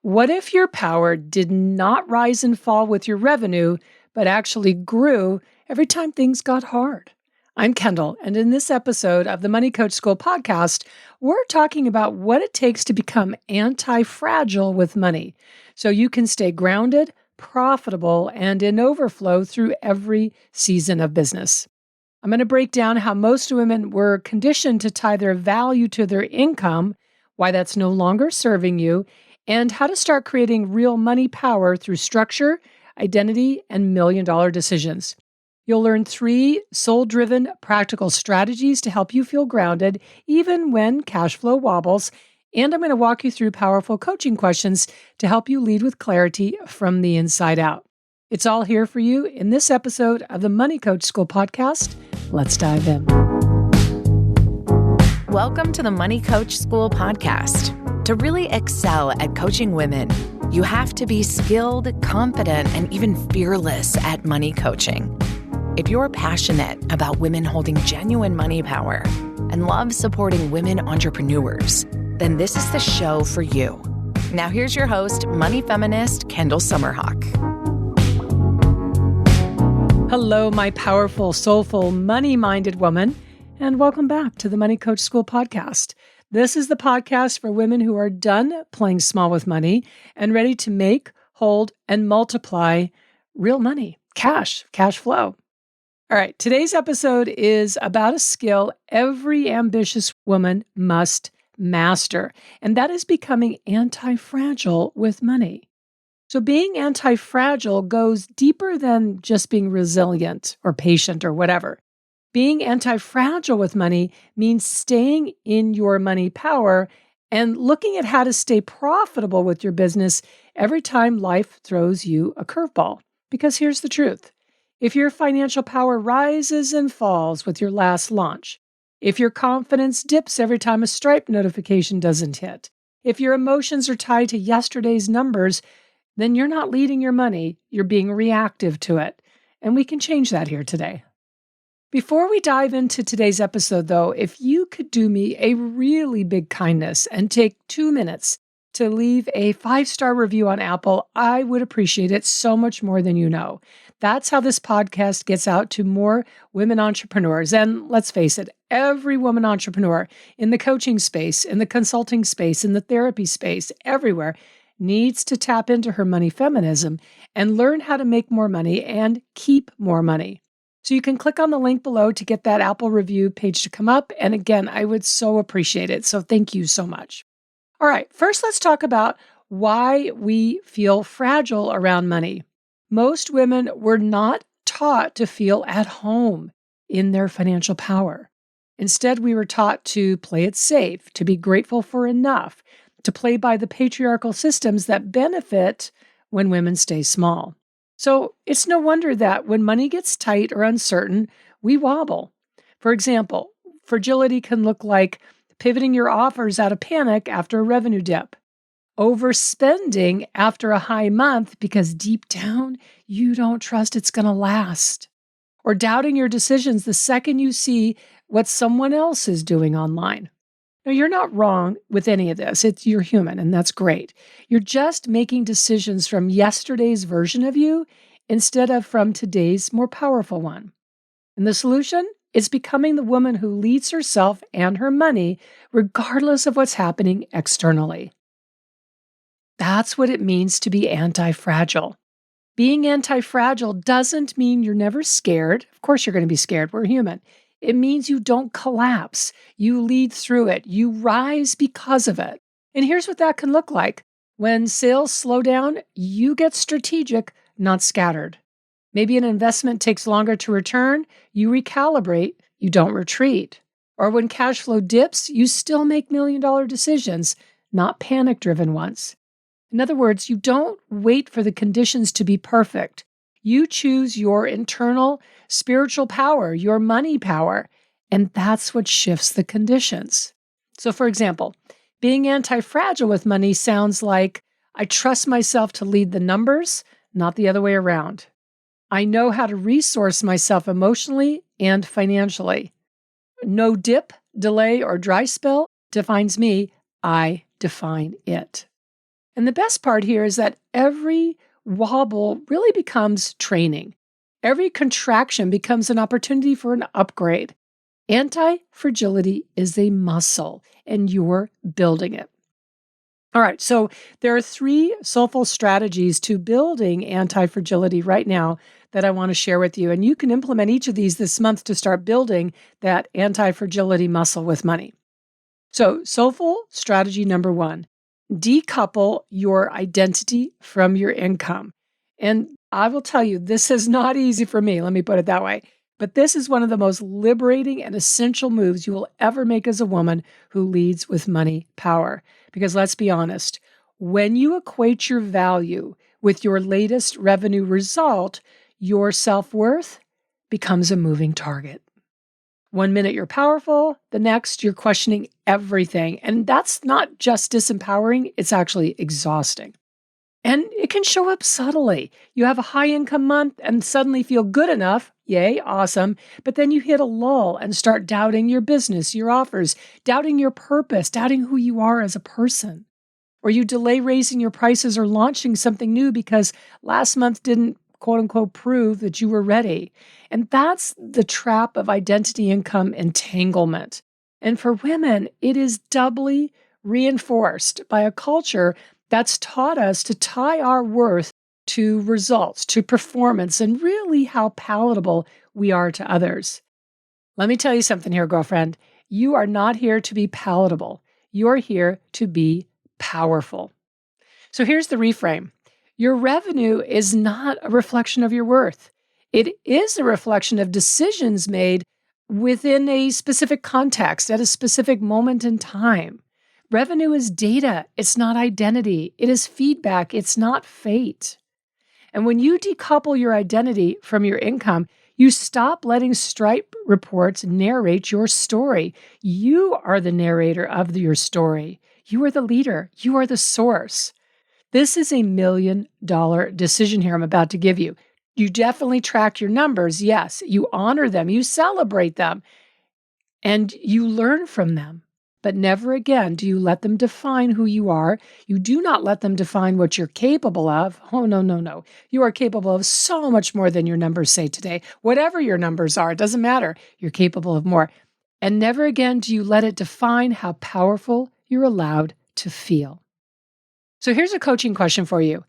What if your power did not rise and fall with your revenue, but actually grew every time things got hard? I'm Kendall, and in this episode of the Money Coach School podcast, we're talking about what it takes to become anti-fragile with money so you can stay grounded, profitable, and in overflow through every season of business. I'm going to break down how most women were conditioned to tie their value to their income, why that's no longer serving you, and how to start creating real money power through structure, identity, and million-dollar decisions. You'll learn 3 soul-driven practical strategies to help you feel grounded even when cash flow wobbles, and I'm going to walk you through powerful coaching questions to help you lead with clarity from the inside out. It's all here for you in this episode of the Money Coach School podcast. Let's dive in. Welcome to the Money Coach School podcast. To really excel at coaching women, you have to be skilled, confident, and even fearless at money coaching. If you're passionate about women holding genuine money power and love supporting women entrepreneurs, then this is the show for you. Now here's your host, money feminist Kendall Summerhawk. Hello, my powerful, soulful, money-minded woman, and welcome back to the Money Coach School podcast. This is the podcast for women who are done playing small with money and ready to make, hold, and multiply real money, cash flow. All right, today's episode is about a skill every ambitious woman must master, and that is becoming anti-fragile with money. So being anti-fragile goes deeper than just being resilient or patient or whatever. Being anti-fragile with money means staying in your money power and looking at how to stay profitable with your business every time life throws you a curveball. Because here's the truth. If your financial power rises and falls with your last launch, if your confidence dips every time a Stripe notification doesn't hit, if your emotions are tied to yesterday's numbers, then you're not leading your money, you're being reactive to it. And we can change that here today. Before we dive into today's episode, though, if you could do me a really big kindness and take 2 minutes to leave a 5-star review on Apple, I would appreciate it so much more than you know. That's how this podcast gets out to more women entrepreneurs. And let's face it, every woman entrepreneur in the coaching space, in the consulting space, in the therapy space, everywhere, needs to tap into her money feminism and learn how to make more money and keep more money. So you can click on the link below to get that Apple review page to come up. And again, I would so appreciate it. So thank you so much. All right, first let's talk about why we feel fragile around money. Most women were not taught to feel at home in their financial power. Instead, we were taught to play it safe, to be grateful for enough, to play by the patriarchal systems that benefit when women stay small. So it's no wonder that when money gets tight or uncertain, we wobble. For example, fragility can look like pivoting your offers out of panic after a revenue dip, overspending after a high month because deep down you don't trust it's going to last, or doubting your decisions the second you see what someone else is doing online. Now, you're not wrong with any of this. You're human, and that's great. You're just making decisions from yesterday's version of you instead of from today's more powerful one. And the solution is becoming the woman who leads herself and her money regardless of what's happening externally. That's what it means to be anti-fragile. Being anti-fragile doesn't mean you're never scared. Of course, you're going to be scared. We're human. It means you don't collapse. You lead through it. You rise because of it. And here's what that can look like. When sales slow down, you get strategic, not scattered. Maybe an investment takes longer to return, you recalibrate, you don't retreat. Or when cash flow dips, you still make million-dollar decisions, not panic-driven ones. In other words, you don't wait for the conditions to be perfect. You choose your internal spiritual power, your money power, and that's what shifts the conditions. So for example, being anti-fragile with money sounds like, I trust myself to lead the numbers, not the other way around. I know how to resource myself emotionally and financially. No dip, delay, or dry spell defines me. I define it. And the best part here is that every wobble really becomes training. Every contraction becomes an opportunity for an upgrade. Anti-fragility is a muscle, and you're building it. All right, so there are 3 soulful strategies to building anti-fragility right now that I want to share with you. And you can implement each of these this month to start building that anti-fragility muscle with money. So, soulful strategy number 1, decouple your identity from your income. And I will tell you, this is not easy for me. Let me put it that way. But this is one of the most liberating and essential moves you will ever make as a woman who leads with money power. Because let's be honest, when you equate your value with your latest revenue result, your self-worth becomes a moving target. One minute you're powerful, the next you're questioning everything. And that's not just disempowering, it's actually exhausting. And it can show up subtly. You have a high income month and suddenly feel good enough. Yay, awesome. But then you hit a lull and start doubting your business, your offers, doubting your purpose, doubting who you are as a person. Or you delay raising your prices or launching something new because last month didn't quote unquote prove that you were ready. And that's the trap of identity income entanglement. And for women, it is doubly reinforced by a culture that's taught us to tie our worth to results, to performance, and really how palatable we are to others. Let me tell you something here, girlfriend. You are not here to be palatable. You're here to be powerful. So here's the reframe. Your revenue is not a reflection of your worth. It is a reflection of decisions made within a specific context at a specific moment in time. Revenue is data. It's not identity. It is feedback. It's not fate. And when you decouple your identity from your income, you stop letting Stripe reports narrate your story. You are the narrator of your story. You are the leader. You are the source. This is $1 million decision here I'm about to give you. You definitely track your numbers. Yes, you honor them. You celebrate them. And you learn from them. But never again do you let them define who you are. You do not let them define what you're capable of. Oh, no, no, no. You are capable of so much more than your numbers say today. Whatever your numbers are, it doesn't matter. You're capable of more. And never again do you let it define how powerful you're allowed to feel. So here's a coaching question for you.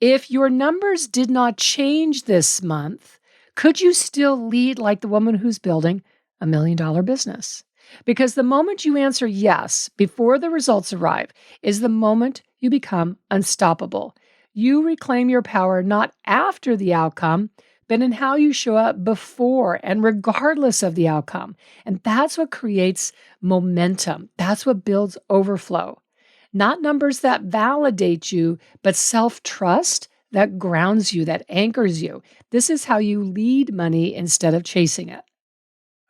If your numbers did not change this month, could you still lead like the woman who's building $1 million business? Because the moment you answer yes before the results arrive is the moment you become unstoppable. You reclaim your power not after the outcome, but in how you show up before and regardless of the outcome. And that's what creates momentum. That's what builds overflow. Not numbers that validate you, but self-trust that grounds you, that anchors you. This is how you lead money instead of chasing it.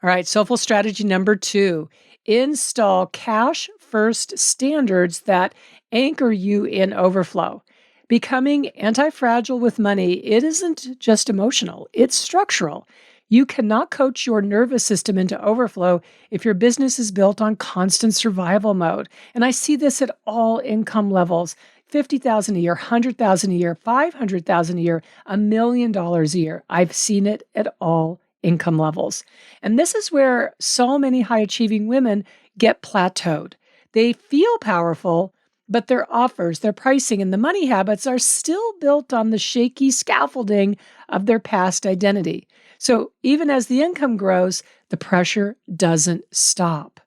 All right, soulful strategy number 2, install cash first standards that anchor you in overflow. Becoming anti-fragile with money, it isn't just emotional, it's structural. You cannot coach your nervous system into overflow if your business is built on constant survival mode. And I see this at all income levels. $50,000 a year, $100,000 a year, $500,000 a year, $1 million a year. I've seen it at all income levels. And this is where so many high-achieving women get plateaued. They feel powerful, but their offers, their pricing, and the money habits are still built on the shaky scaffolding of their past identity. So even as the income grows, the pressure doesn't stop.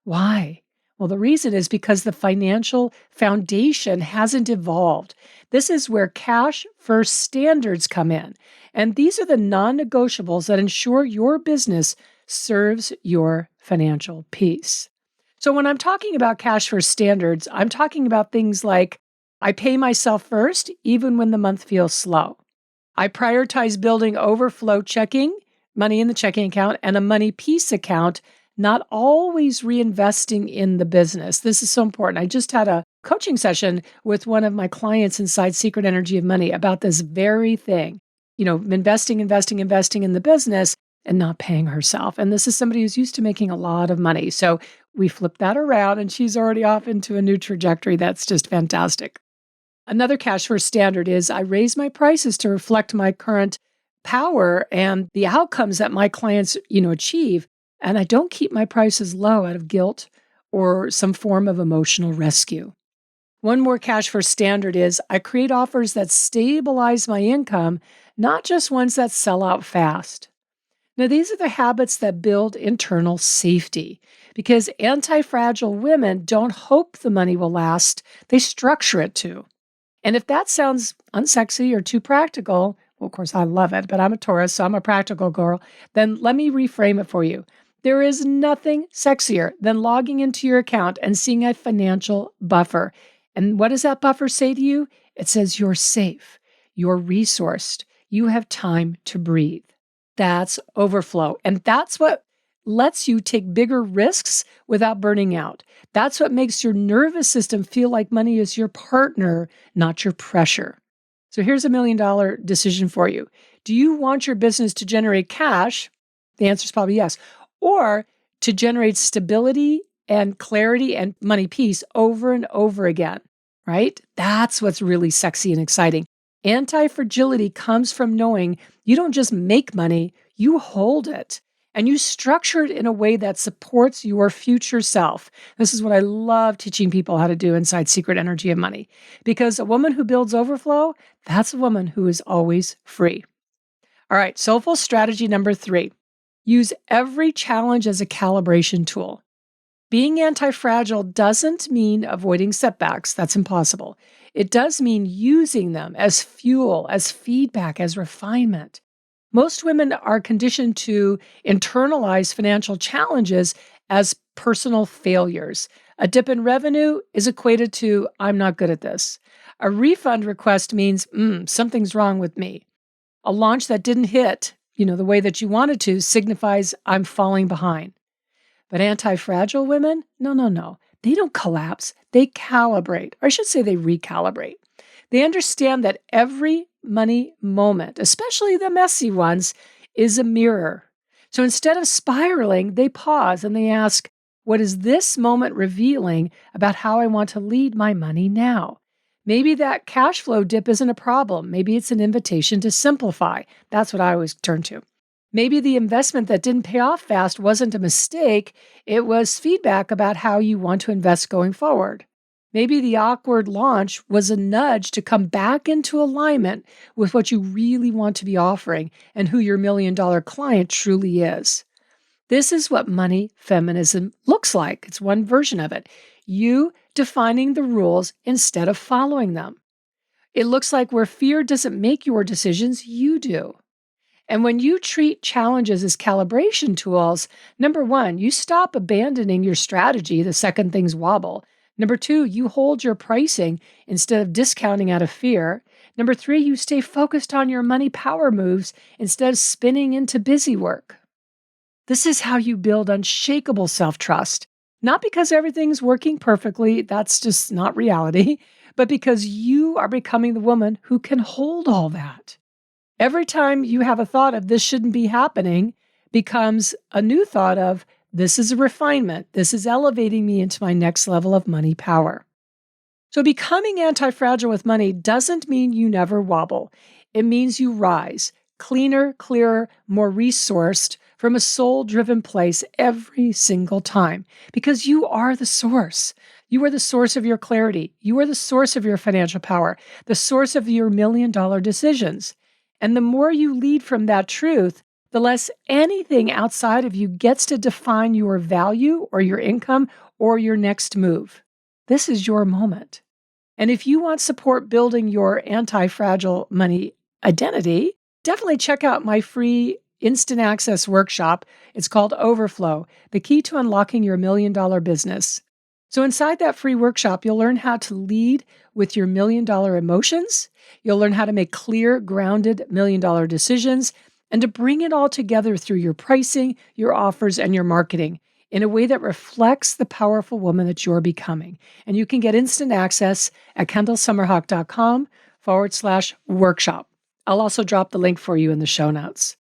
Why? Well, the reason is because the financial foundation hasn't evolved. This is where cash first standards come in. And these are the non-negotiables that ensure your business serves your financial peace. So when I'm talking about cash first standards, I'm talking about things like I pay myself first, even when the month feels slow. I prioritize building overflow checking, money in the checking account, and a money peace account, not always reinvesting in the business. This is so important. I just had a coaching session with one of my clients inside Secret Energy of Money about this very thing. Investing in the business and not paying herself. And this is somebody who's used to making a lot of money. So we flipped that around and she's already off into a new trajectory. That's just fantastic. Another cash first standard is I raise my prices to reflect my current power and the outcomes that my clients, achieve. And I don't keep my prices low out of guilt or some form of emotional rescue. One more cash first standard is I create offers that stabilize my income, not just ones that sell out fast. Now, these are the habits that build internal safety because anti fragile women don't hope the money will last, they structure it to. And if that sounds unsexy or too practical, well, of course, I love it, but I'm a Taurus, so I'm a practical girl, then let me reframe it for you. There is nothing sexier than logging into your account and seeing a financial buffer. And what does that buffer say to you? It says you're safe, you're resourced, you have time to breathe. That's overflow. And that's what lets you take bigger risks without burning out. That's what makes your nervous system feel like money is your partner, not your pressure. So here's $1 million decision for you. Do you want your business to generate cash? The answer is probably yes. Or to generate stability and clarity and money peace over and over again, right? That's what's really sexy and exciting. Anti-fragility comes from knowing you don't just make money, you hold it. And you structure it in a way that supports your future self. This is what I love teaching people how to do inside Secret Energy of Money. Because a woman who builds overflow, that's a woman who is always free. All right, soulful strategy number 3. Use every challenge as a calibration tool. Being anti-fragile doesn't mean avoiding setbacks. That's impossible. It does mean using them as fuel, as feedback, as refinement. Most women are conditioned to internalize financial challenges as personal failures. A dip in revenue is equated to, I'm not good at this. A refund request means, something's wrong with me. A launch that didn't hit, the way that you wanted to signifies I'm falling behind. But anti-fragile women, no. They don't collapse. They calibrate, or I should say they recalibrate. They understand that every money moment, especially the messy ones, is a mirror. So instead of spiraling, they pause and they ask, what is this moment revealing about how I want to lead my money now? Maybe that cash flow dip isn't a problem. Maybe it's an invitation to simplify. That's what I always turn to. Maybe the investment that didn't pay off fast wasn't a mistake. It was feedback about how you want to invest going forward. Maybe the awkward launch was a nudge to come back into alignment with what you really want to be offering and who your $1 million client truly is. This is what money feminism looks like. It's one version of it. You defining the rules instead of following them. It looks like where fear doesn't make your decisions, you do. And when you treat challenges as calibration tools, number 1, you stop abandoning your strategy the second things wobble. Number 2, you hold your pricing instead of discounting out of fear. Number 3, you stay focused on your money power moves instead of spinning into busy work. This is how you build unshakable self-trust. Not because everything's working perfectly, that's just not reality, but because you are becoming the woman who can hold all that. Every time you have a thought of this shouldn't be happening becomes a new thought of this is a refinement. This is elevating me into my next level of money power. So becoming anti-fragile with money doesn't mean you never wobble. It means you rise, cleaner, clearer, more resourced from a soul-driven place every single time because you are the source. You are the source of your clarity. You are the source of your financial power, the source of your $1 million decisions. And the more you lead from that truth, the less anything outside of you gets to define your value or your income or your next move. This is your moment. And if you want support building your anti-fragile money identity, definitely check out my free instant access workshop. It's called Overflow, the key to unlocking your $1 million business. So inside that free workshop, you'll learn how to lead with your $1 million emotions. You'll learn how to make clear, grounded $1 million decisions and to bring it all together through your pricing, your offers, and your marketing in a way that reflects the powerful woman that you're becoming. And you can get instant access at kendallsummerhawk.com/workshop. I'll also drop the link for you in the show notes.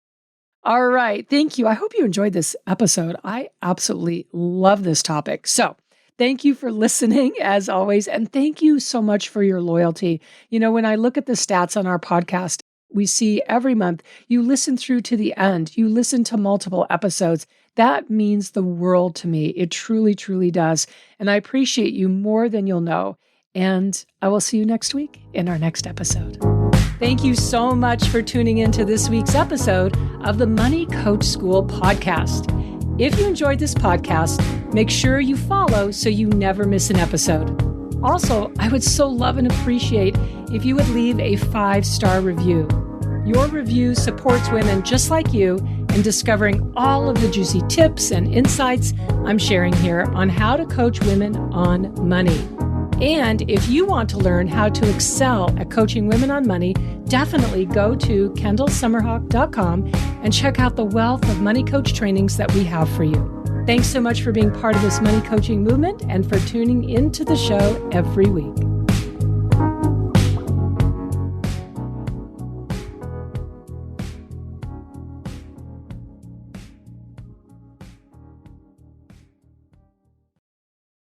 All right. Thank you. I hope you enjoyed this episode. I absolutely love this topic. So Thank you for listening, as always. And thank you so much for your loyalty. When I look at the stats on our podcast, we see every month you listen through to the end. You listen to multiple episodes. That means the world to me. It truly, truly does. And I appreciate you more than you'll know. And I will see you next week in our next episode. Thank you so much for tuning into this week's episode of the Money Coach School podcast. If you enjoyed this podcast, make sure you follow so you never miss an episode. Also, I would so love and appreciate if you would leave a 5-star review. Your review supports women just like you in discovering all of the juicy tips and insights I'm sharing here on how to coach women on money. And if you want to learn how to excel at coaching women on money, definitely go to kendallsummerhawk.com and check out the wealth of money coach trainings that we have for you. Thanks so much for being part of this money coaching movement and for tuning into the show every week.